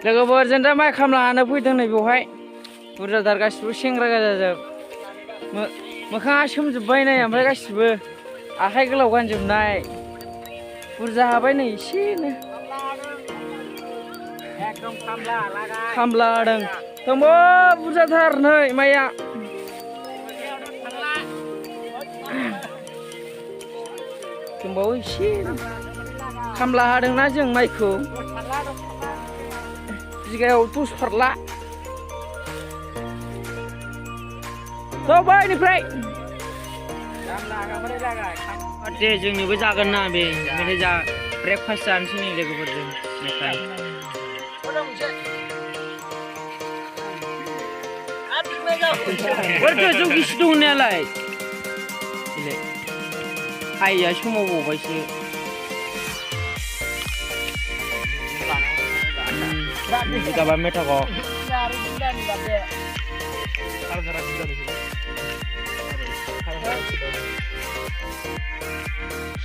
लोगोफोरजों दा माइ खामला हानो फैदों नै बेवहाय बुरजाथार गासिबो सेंग्रा गोजाजोब मोखाङा सोमजोब्बाय नै ओमफ्राय गासिबो आखाइ गोलाव गानजोबनाय बुरजा हाबाय नै एसेनो खामला हादों दंबो बुरजाथार नै माइया दंबावो एसे खामला हादोंना जों माइखौ बिगायाव 10 फारला बैनिफ्राय दे जोंनोबो जागोन ना बे ओमफ्राय जा ब्रेकफास्ट जानोसै नै लोगोफोरजों मेथाइ जौ गिसि दं होननायालाय आइया सोमावबावबायसो गाबा मेथाखौ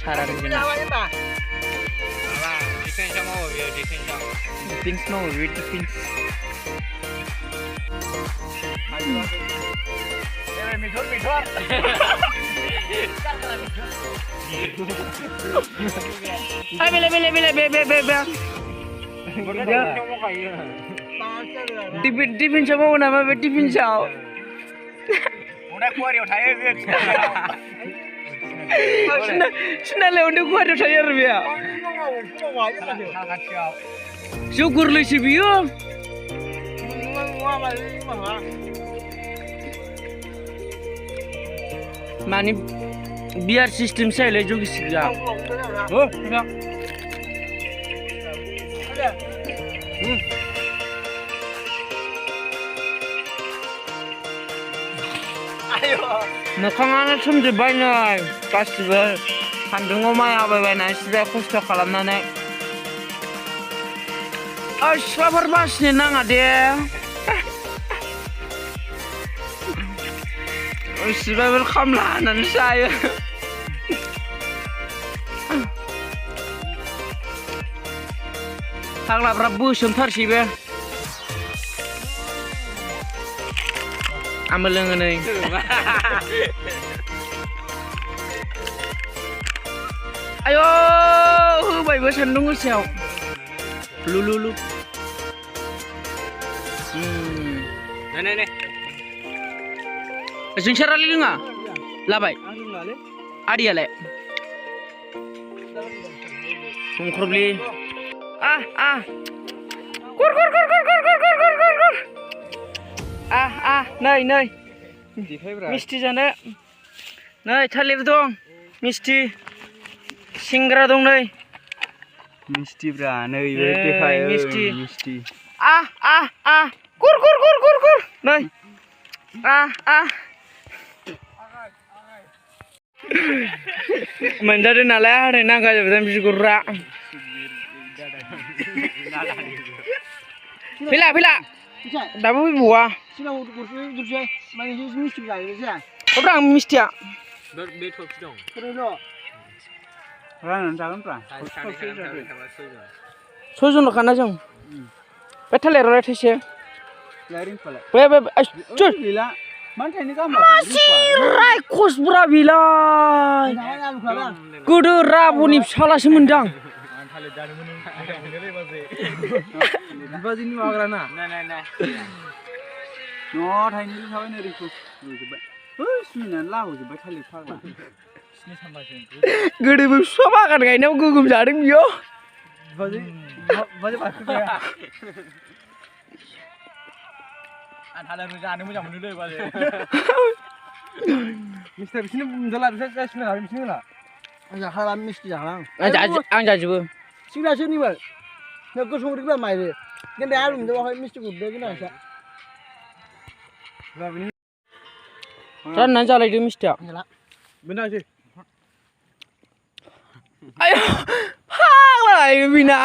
सारा डिफेन्स मावो बे डिफेन्स डिफेन्सआव मावो नामा बे डिफेन्सआव सिनालायावनो गुवाहाटियाव थायो आरो बेया जौ गोरलैसो बियो माने बियार सिस्टेम जाहैलाय जौ गिसि गैया मोखाङानो सोमजोब्बाय नै गासिबो सान्दुङाव माइ आबायबायनानै सिबाय खस्थ' खालामनानै सिख्लाफोर बासिनो नाङा दे सिबायफोर खामला हानानै जायो फाग्लाफ्रा बोसोमथारसै बे आंबो लोङो नै आयौ होबायबो सान्दुं गोसायाव लुलुलु जोंसारालाय लोङा लाबाय आदियालाय संख्रबलि नै मिस्थि जानो नै थालिर दं मिस्थि सिंग्रा दं नै मिस्टिब्रा नै देखाय मिस्थि मिस्टि गुर नै मोनजादों नालाय हाथाय नांखाजोबदों बिगुरा फैला दाबो फैबावा अब्रा आं मिस्टिया सयजनल'खाना जों बे थालिरालाय थाइसे रायखसब्रा बिलाय गोदो राब'नि फिसालासो मोनदां बिबाजैनि माबाग्रा ना न'आव थाइनैल' थाबाय नै ओरैखौ नुजोब्बाय सुमिनानै लाबोजोब्बाय थालिर फाग्ला गोदोबो बिफा बागान गायनायाव गोगोम जादों बियो बिबाजै बारखोबाय आं थालिरखौ जानो मोजां मोनोलै बाजै मिस्टार बिसोरनो बुंजाला बिसोर गासिनो हाबाय बिसोरनो होला आं जाखाला मिस्टि जाखाला आं जाजोबो सिंग्रा सोरनिमोन नोगोर संख्रिफोरा माइबो কিন্তু आलु मोनजाबाखै मिस्टि गुरदो गोनांसो राननानै जालायदो मिस्टिया बेनासै आयौ फाग्ला बिना